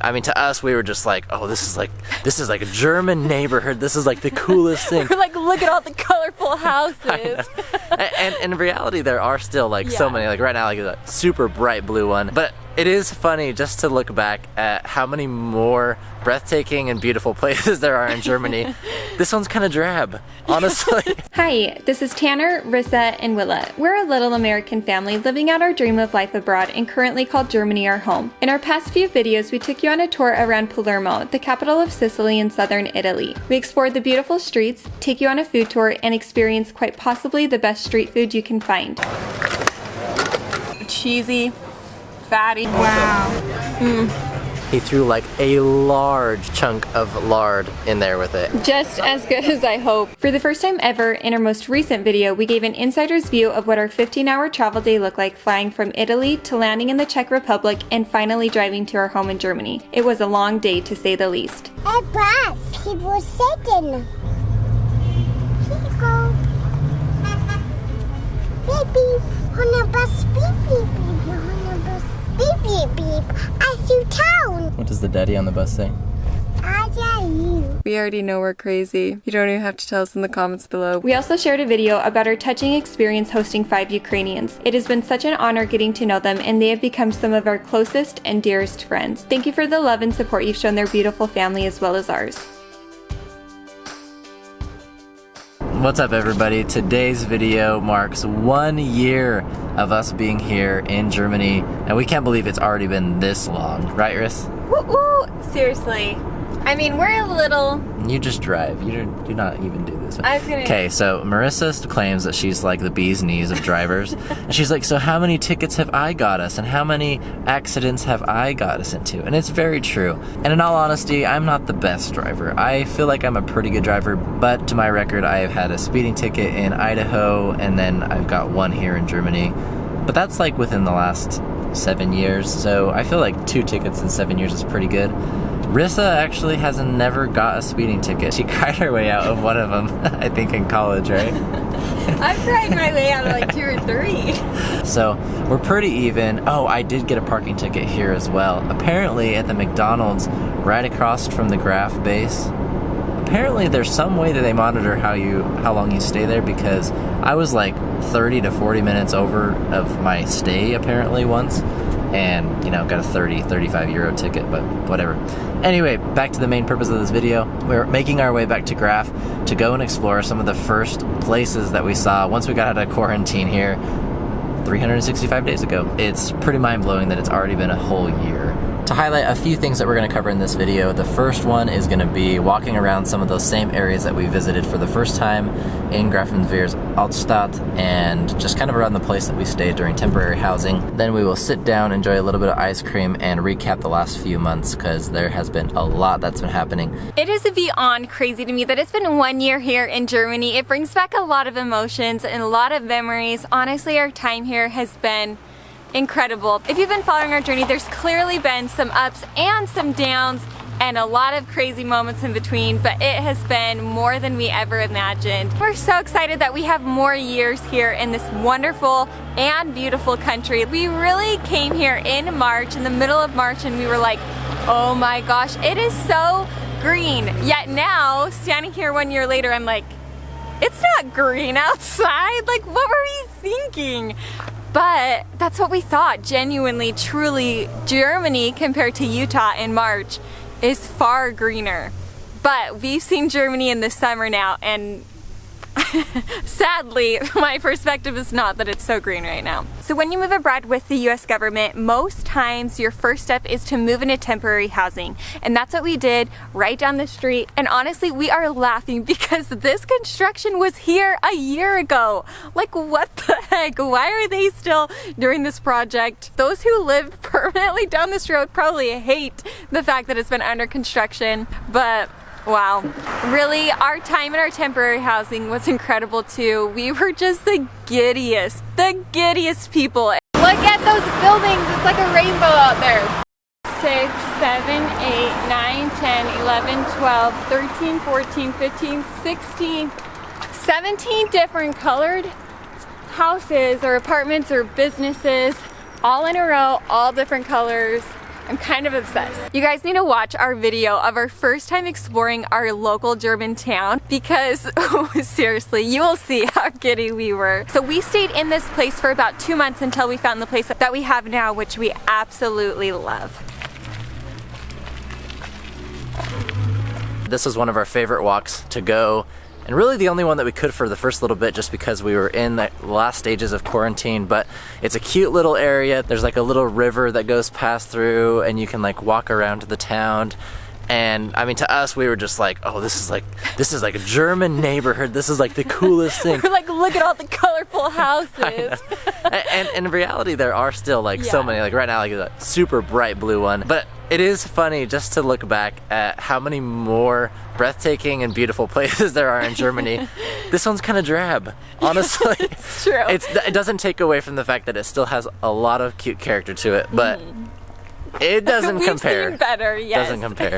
I mean, to us, we were just like, oh, this is like a German neighborhood. This is like the coolest thing. We're like, look at all the colorful houses. and in reality, there are still like so many. Like right now, like a super bright blue one. But it is funny just to look back at how many more breathtaking and beautiful places there are in Germany. This one's kind of drab, honestly. Hi, this is Tanner, Risa, and Willa. We're a little American family living out our dream of life abroad and currently call Germany our home. In our past few videos, we took you on a tour around Palermo, the capital of Sicily in southern Italy. We explored the beautiful streets, take you on a food tour, and experience quite possibly the best street food you can find. Cheesy, fatty. Wow. He threw like a large chunk of lard in there with it. Just as good as I hope. For the first time ever, in our most recent video, we gave an insider's view of what our 15-hour travel day looked like, flying from Italy to landing in the Czech Republic and finally driving to our home in Germany. It was a long day to say the least. A bus, he was sitting. Here you go. Baby, on a bus, beep, beep, beep, on a bus. Beep, beep, beep. I see town. What does the daddy on the bus say? I tell you. We already know we're crazy. You don't even have to tell us in the comments below. We also shared a video about our touching experience hosting 5 Ukrainians. It has been such an honor getting to know them, and they have become some of our closest and dearest friends. Thank you for the love and support you've shown their beautiful family as well as ours. What's up, everybody? Today's video marks 1 year of us being here in Germany, and we can't believe it's already been this long, right, Riss? Woo-woo! Seriously. I mean, we're a little... You just drive. You do not even do this. I was gonna... Okay, so Marissa claims that she's like the bee's knees of drivers. And she's like, so how many tickets have I got us? And how many accidents have I got us into? And it's very true. And in all honesty, I'm not the best driver. I feel like I'm a pretty good driver, but to my record, I have had a speeding ticket in Idaho, and then I've got one here in Germany. But that's like within the last 7 years, so I feel like 2 tickets in 7 years is pretty good. Risa actually has never got a speeding ticket. She cried her way out of one of them, I think in college, right? I've cried my way out of like 2 or 3. So we're pretty even. Oh, I did get a parking ticket here as well. Apparently at the McDonald's right across from the Graf base, apparently there's some way that they monitor how long you stay there, because I was like 30 to 40 minutes over of my stay apparently once, and you know, got a 35 euro ticket, but whatever. Anyway, back to the main purpose of this video. We're making our way back to Graf to go and explore some of the first places that we saw once we got out of quarantine here 365 days ago. It's pretty mind-blowing that it's already been a whole year. To highlight a few things that we're going to cover in this video, the first one is going to be walking around some of those same areas that we visited for the first time in Grafenwehr's Altstadt, and just kind of around the place that we stayed during temporary housing. Then we will sit down, enjoy a little bit of ice cream, and recap the last few months, because there has been a lot that's been happening. It is beyond crazy to me that it's been 1 year here in Germany. It brings back a lot of emotions and a lot of memories. Honestly, our time here has been incredible. If you've been following our journey, there's clearly been some ups and some downs and a lot of crazy moments in between, but it has been more than we ever imagined. We're so excited that we have more years here in this wonderful and beautiful country. We really came here in March, in the middle of March, and we were like, oh my gosh, it is so green. Yet now, standing here 1 year later, I'm like, it's not green outside. Like, what were we thinking? But that's what we thought. Genuinely, truly, Germany compared to Utah in March is far greener. But we've seen Germany in the summer now, and sadly, my perspective is not that it's so green right now. So when you move abroad with the US government, most times your first step is to move into temporary housing. And that's what we did right down the street. And honestly, we are laughing because this construction was here a year ago. Like, what the heck? Why are they still doing this project? Those who live permanently down this road probably hate the fact that it's been under construction, but wow. Really, our time in our temporary housing was incredible too. We were just the giddiest people. Look at those buildings, it's like a rainbow out there. 6, 7, 8, 9, 10, 11, 12, 13, 14, 15, 16, 17 different colored houses or apartments or businesses all in a row, all different colors. I'm kind of obsessed. You guys need to watch our video of our first time exploring our local German town because seriously, you will see how giddy we were. So we stayed in this place for about 2 months until we found the place that we have now, which we absolutely love. This was one of our favorite walks to go, and really the only one that we could for the first little bit just because we were in the last stages of quarantine. But it's a cute little area. There's like a little river that goes past through, and you can like walk around the town. And I mean, to us, we were just like, oh, this is like a German neighborhood. This is like the coolest thing. We're like, look at all the colorful houses. And in reality, there are still like so many. Like right now, like a super bright blue one. But it is funny just to look back at how many more breathtaking and beautiful places there are in Germany. This one's kind of drab, honestly. It's true. It doesn't take away from the fact that it still has a lot of cute character to it, but it doesn't compare. We've seen better, yes. Doesn't compare.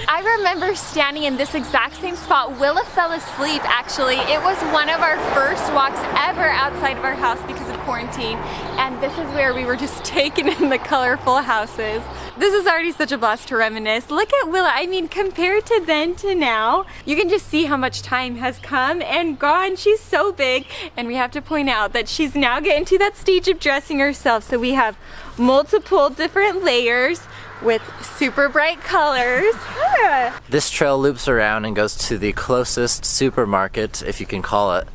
I remember standing in this exact same spot. Willa fell asleep, actually. It was one of our first walks ever outside of our house because of quarantine. And this is where we were just taken in the colorful houses. This is already such a blast to reminisce. Look at Willa. I mean, compared to then to now, you can just see how much time has come and gone. She's so big. And we have to point out that she's now getting to that stage of dressing herself. So we have multiple different layers with super bright colors. This trail loops around and goes to the closest supermarket, if you can call it,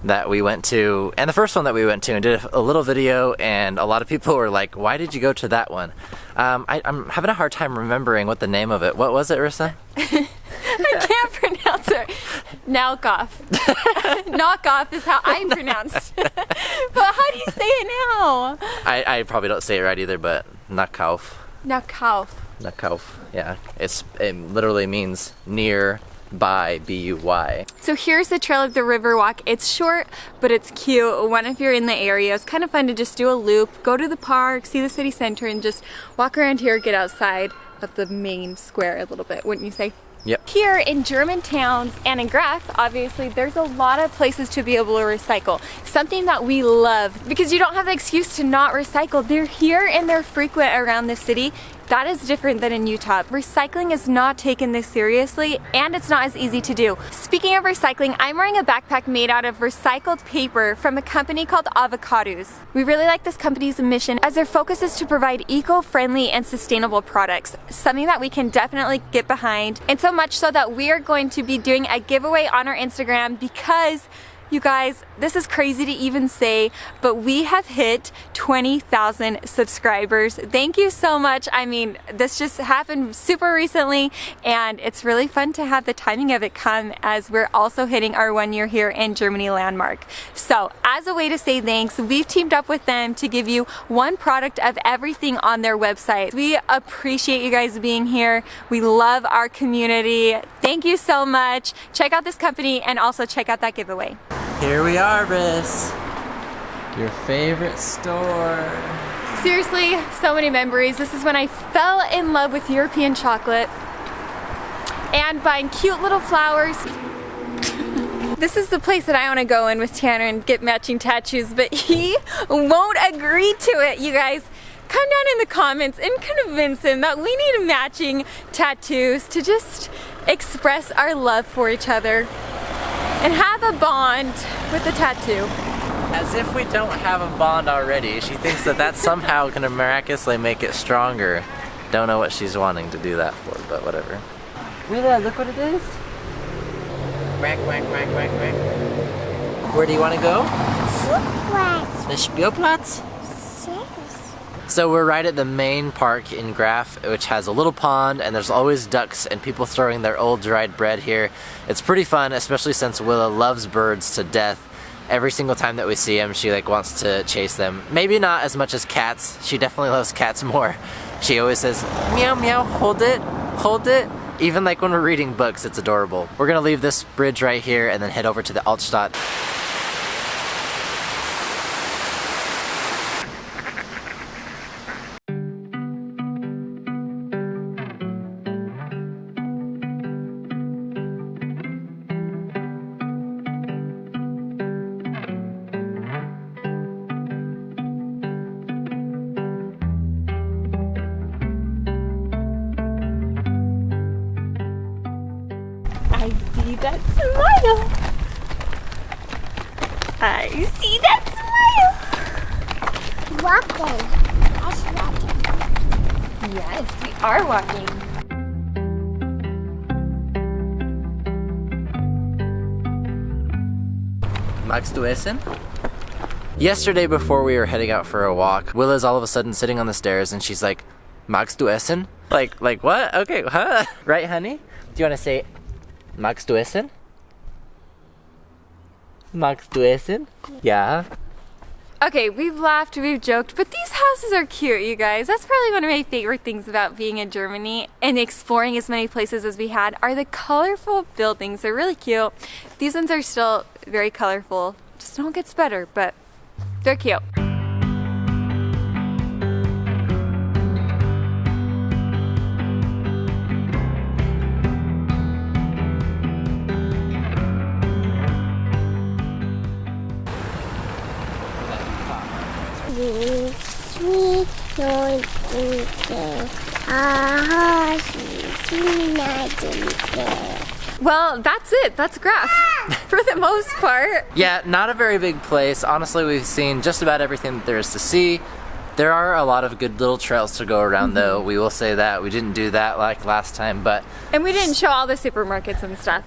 that we went to, and the first one that we went to, and did a little video, and a lot of people were like, why did you go to that one? I'm having a hard time remembering what the name of it. What was it, Risa? I can't pronounce it. Knockoff. Knockoff is how I pronounce it. But how do you say it now? I probably don't say it right either, but Nachkauf. Knockoff. Nachkauf, yeah. It literally means near by, B-U-Y. So here's the trail of the Riverwalk. It's short, but it's cute. When if you're in the area, it's kind of fun to just do a loop, go to the park, see the city center, and just walk around here, get outside of the main square a little bit, wouldn't you say? Yep. Here in German towns and in Graf, obviously, there's a lot of places to be able to recycle. Something that we love, because you don't have the excuse to not recycle. They're here and they're frequent around the city. That is different than in Utah. Recycling is not taken this seriously, and it's not as easy to do. Speaking of recycling, I'm wearing a backpack made out of recycled paper from a company called Avocados. We really like this company's mission as their focus is to provide eco-friendly and sustainable products, something that we can definitely get behind, and so much so that we are going to be doing a giveaway on our Instagram because you guys, this is crazy to even say, but we have hit 20,000 subscribers. Thank you so much. I mean, this just happened super recently, and it's really fun to have the timing of it come as we're also hitting our 1 year here in Germany landmark. So as a way to say thanks, we've teamed up with them to give you one product of everything on their website. We appreciate you guys being here. We love our community. Thank you so much. Check out this company and also check out that giveaway. Here we are, Riss. Your favorite store. Seriously, so many memories. This is when I fell in love with European chocolate and buying cute little flowers. This is the place that I want to go in with Tanner and get matching tattoos, but he won't agree to it, you guys. Come down in the comments and convince him that we need matching tattoos to just express our love for each other and have a bond with the tattoo. As if we don't have a bond already. She thinks that that's somehow gonna miraculously make it stronger. Don't know what she's wanting to do that for, but whatever. Willa, look what it is. Quack, quack, quack, quack, quack. Where do you want to go? Spielplatz. The Spielplatz? So we're right at the main park in Graf, which has a little pond, and there's always ducks and people throwing their old dried bread here. It's pretty fun, especially since Willa loves birds to death. Every single time that we see them, she like wants to chase them. Maybe not as much as cats. She definitely loves cats more. She always says, meow, meow, hold it, hold it. Even like when we're reading books, it's adorable. We're gonna leave this bridge right here and then head over to the Altstadt. that smile. I see that smile. Walking. That's walking. Yes, we are walking. Magst du essen? Yesterday before we were heading out for a walk, Willa's all of a sudden sitting on the stairs and she's like, Magst du essen? Like what? Okay, huh? Right, honey? Do you want to say, Magst du essen? Magst du essen? Yeah. Okay, we've laughed, we've joked, but these houses are cute, you guys. That's probably one of my favorite things about being in Germany and exploring as many places as we had are the colorful buildings. They're really cute. These ones are still very colorful. Just don't get better, but they're cute. Sweet Well, that's it. That's Graf for the most part. Yeah, not a very big place. Honestly, we've seen just about everything that there is to see. There are a lot of good little trails to go around though. We will say that. We didn't do that like last time, but... And we didn't show all the supermarkets and stuff.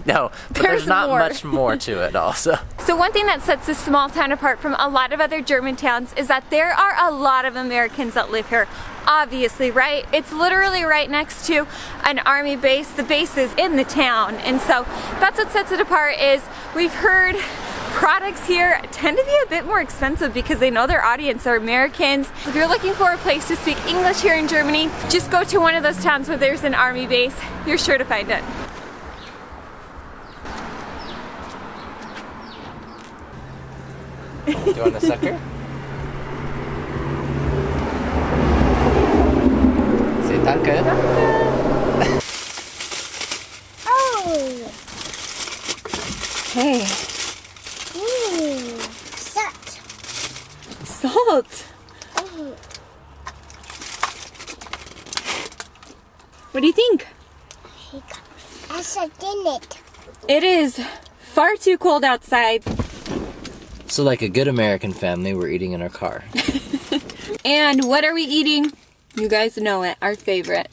No, but there's not more. much more to it also. So one thing that sets this small town apart from a lot of other German towns is that there are a lot of Americans that live here. Obviously, right? It's literally right next to an army base. The base is in the town. And so that's what sets it apart is we've heard products here tend to be a bit more expensive because they know their audience are Americans. If you're looking for a place to speak English here in Germany, just go to one of those towns where there's an army base. You're sure to find it. Do you want a sucker? Say danke. Oh. Hey. Salt. Salt. What do you think? I said in it. It is far too cold outside. So like a good American family, we're eating in our car. And what are we eating? You guys know it, our favorite.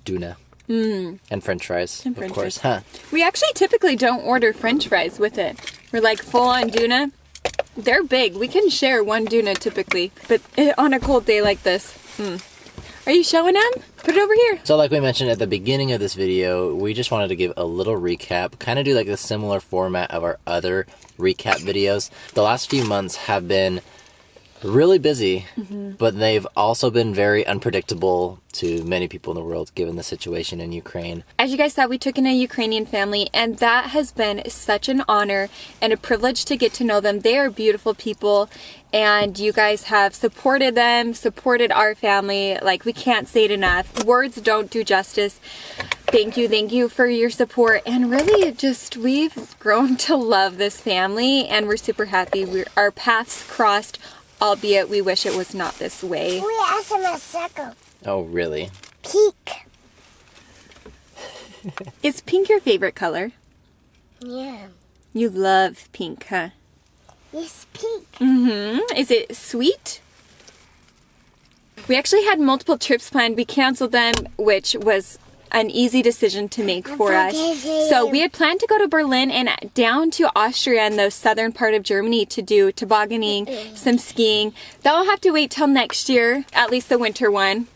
Tuna. And french fries, And of french course. fries. Huh? We actually typically don't order french fries with it. We're like full on tuna. They're big. We can share one tuna typically, but on a cold day like this. Are you showing them? Put it over here. So like we mentioned at the beginning of this video, we just wanted to give a little recap, kind of do like a similar format of our other recap videos. The last few months have been really busy, but they've also been very unpredictable to many people in the world given the situation in Ukraine. As you guys saw, we took in a Ukrainian family, and that has been such an honor and a privilege to get to know them. They are beautiful people, and you guys have supported them, supported our family. Like, we can't say it enough. Words don't do justice. Thank you for your support. And really, just we've grown to love this family, and we're super happy. Our paths crossed, albeit we wish it was not this way. We asked him a circle. Oh, really? Pink. Is pink your favorite color? Yeah. You love pink, huh? It's pink. Is it sweet? We actually had multiple trips planned. We canceled them, which was an easy decision to make for us. So we had planned to go to Berlin and down to Austria and the southern part of Germany to do tobogganing, some skiing. That will have to wait till next year, at least the winter one.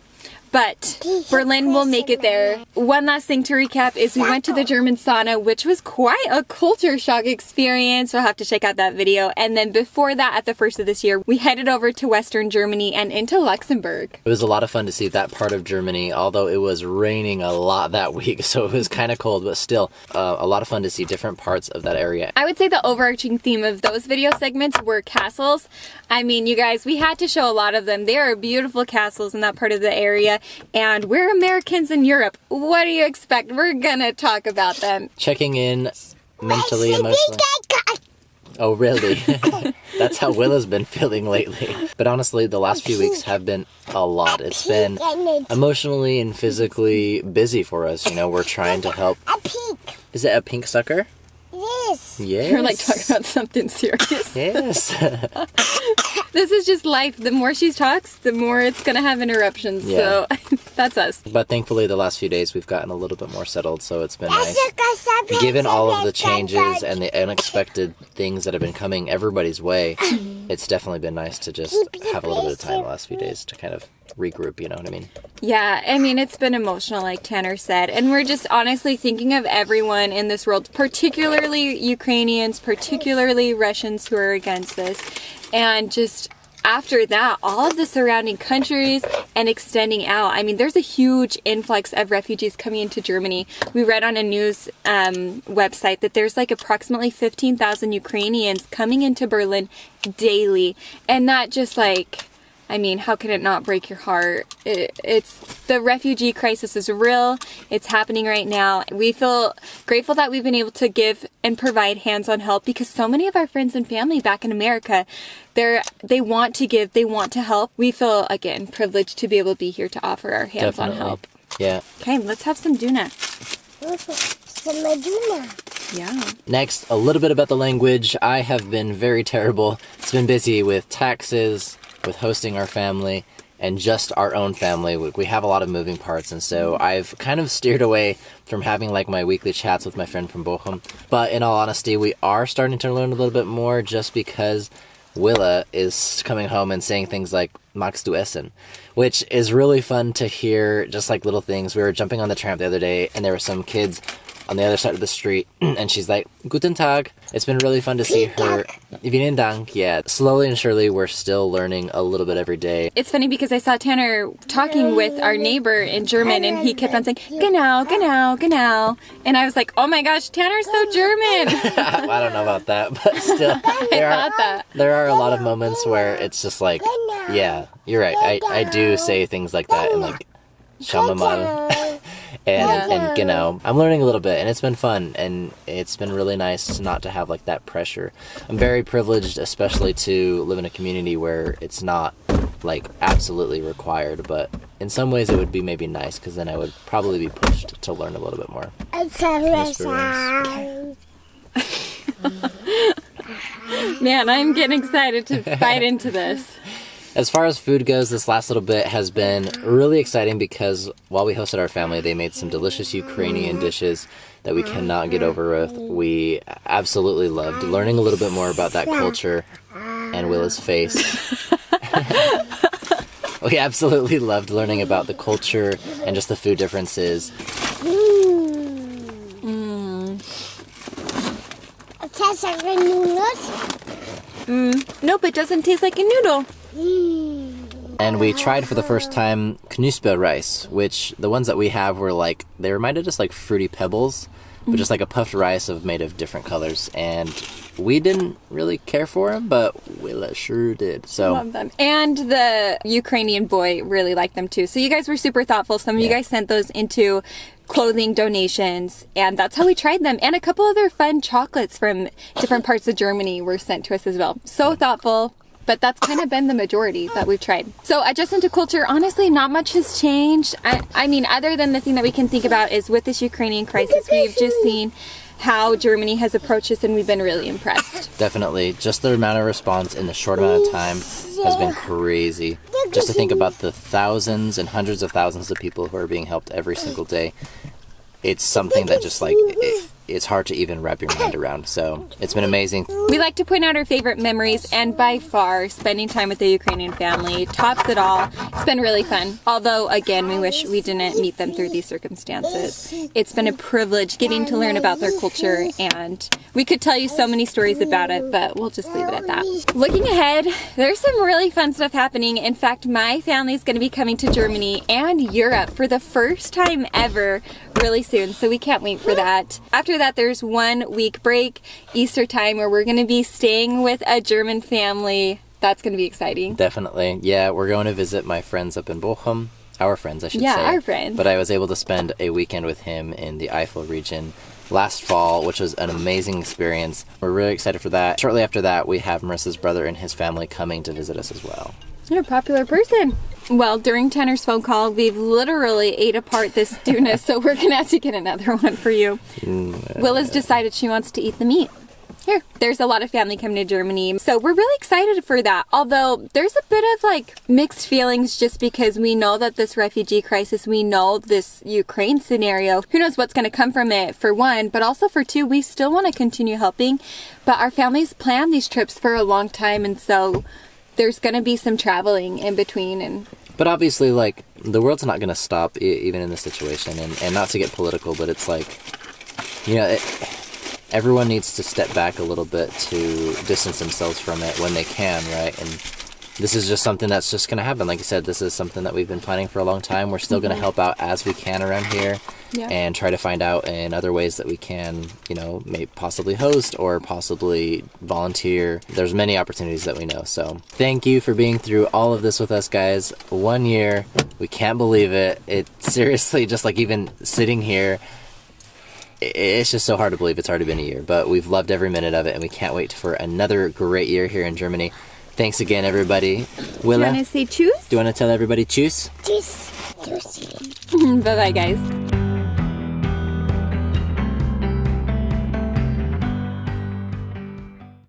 But Berlin will make it there. One last thing to recap is we went to the German sauna, which was quite a culture shock experience. We'll have to check out that video. And then before that, at the first of this year, we headed over to Western Germany and into Luxembourg. It was a lot of fun to see that part of Germany, although it was raining a lot that week, so it was kind of cold, but still a lot of fun to see different parts of that area. I would say the overarching theme of those video segments were castles. I mean, you guys, we had to show a lot of them. There are beautiful castles in that part of the area. And we're Americans in Europe. What do you expect? We're gonna talk about them. Checking in mentally, emotionally. Oh, really? That's how Willa's been feeling lately. But honestly, the last few weeks have been a lot. It's been emotionally and physically busy for us. You know, we're trying to help. A pink. Is it a pink sucker? Yes. Yes. You're like talking about something serious. Yes. This is just life. The more she talks, the more it's going to have interruptions. Yeah. So that's us. But thankfully, the last few days, we've gotten a little bit more settled, so it's been nice. Given all of the changes and the unexpected things that have been coming everybody's way, it's definitely been nice to just have a little bit of time the last few days to kind of regroup, you know what I mean? Yeah, I mean, it's been emotional, like Tanner said. And we're just honestly thinking of everyone in this world, particularly Ukrainians, particularly Russians who are against this. And just after that, all of the surrounding countries and extending out. I mean, there's a huge influx of refugees coming into Germany. We read on a news website that there's like approximately 15,000 Ukrainians coming into Berlin daily. And that just like, I mean, how can it not break your heart? It's the refugee crisis is real. It's happening right now. We feel grateful that we've been able to give and provide hands-on help because so many of our friends and family back in America, they want to give, they want to help. We feel, again, privileged to be able to be here to offer our hands-on help. Yeah. Okay, let's have some Duna. Some Duna. Yeah. Next, a little bit about the language. I have been very terrible. It's been busy with taxes, with hosting our family, and just our own family. We have a lot of moving parts, and so I've kind of steered away from having like my weekly chats with my friend from Bochum. But in all honesty, we are starting to learn a little bit more just because Willa is coming home and saying things like "Magst du essen?" which is really fun to hear, just like little things. We were jumping on the tram the other day, and there were some kids on the other side of the street, and she's like, "Guten Tag." It's been really fun to see her. Vielen Dank. Yeah, slowly and surely, we're still learning a little bit every day. It's funny because I saw Tanner talking with our neighbor in German, and he kept on saying, "Genau, genau, genau." And I was like, oh my gosh, Tanner's so German. I don't know about that, but still, there are a lot of moments where it's just like, yeah, you're right. I do say things like that, and like, Shamamal. And you know, I'm learning a little bit, and it's been fun, and it's been really nice not to have like that pressure. I'm very privileged, especially to live in a community where it's not like absolutely required, but in some ways it would be maybe nice because then I would probably be pushed to learn a little bit more. Man, I'm getting excited to bite into this. As far as food goes, this last little bit has been really exciting because while we hosted our family, they made some delicious Ukrainian dishes that we cannot get over with. We absolutely loved learning a little bit more about that culture and Willa's face. We absolutely loved learning about the culture and just the food differences. It tastes like a noodles. Nope, it doesn't taste like a noodle. And we tried for the first time knusper rice, which the ones that we have were like, they reminded us like fruity pebbles, but just like a puffed rice made of different colors. And we didn't really care for them, but Willa sure did. So Love them. And the Ukrainian boy really liked them too. So you guys were super thoughtful. Some of you guys sent those into clothing donations, and that's how we tried them. And a couple other fun chocolates from different parts of Germany were sent to us as well. So thoughtful. But that's kind of been the majority that we've tried. So adjusting to culture, honestly, not much has changed. I mean, other than the thing that we can think about is with this Ukrainian crisis, we've just seen how Germany has approached us, and we've been really impressed. Definitely. Just the amount of response in the short amount of time has been crazy. Just to think about the thousands and hundreds of thousands of people who are being helped every single day. It's something that just like, it's hard to even wrap your mind around. So it's been amazing. We like to point out our favorite memories, and by far, spending time with the Ukrainian family tops it all. It's been really fun. Although, again, we wish we didn't meet them through these circumstances. It's been a privilege getting to learn about their culture, and we could tell you so many stories about it, but we'll just leave it at that. Looking ahead, there's some really fun stuff happening. In fact, my family is going to be coming to Germany and Europe for the first time ever really soon, so we can't wait for that. After that, there's 1 week break, Easter time, where we're going to be staying with a German family. That's going to be exciting. Definitely. Yeah, we're going to visit my friends up in Bochum. Our friends, I should say. Yeah, our friends. But I was able to spend a weekend with him in the Eifel region, last fall, which was an amazing experience. We're really excited for that. Shortly after that, we have Marissa's brother and his family coming to visit us as well. You're a popular person. Well, during Tanner's phone call, we've literally ate apart this tuna, so we're gonna have to get another one for you. Willa's decided she wants to eat the meat. Here, there's a lot of family coming to Germany, so we're really excited for that. Although there's a bit of like mixed feelings just because we know that this refugee crisis, we know this Ukraine scenario, who knows what's going to come from it, for one, but also for two, we still want to continue helping, but our families plan these trips for a long time, and so there's going to be some traveling in between. But obviously, like, the world's not going to stop even in this situation, and not to get political, but it's like, you know, everyone needs to step back a little bit to distance themselves from it when they can, right? And this is just something that's just going to happen. Like I said, this is something that we've been planning for a long time. We're still going to help out as we can around here and try to find out in other ways that we can, you know, maybe possibly host or possibly volunteer. There's many opportunities that we know. So thank you for being through all of this with us, guys. 1 year. We can't believe it. It seriously, just like even sitting here, it's just so hard to believe it's already been a year, but we've loved every minute of it, and we can't wait for another great year here in Germany. Thanks again, everybody. Willa, Do you want to say choose? do you want to tell everybody choose? Tschüss. Tschüss. Bye-bye, guys.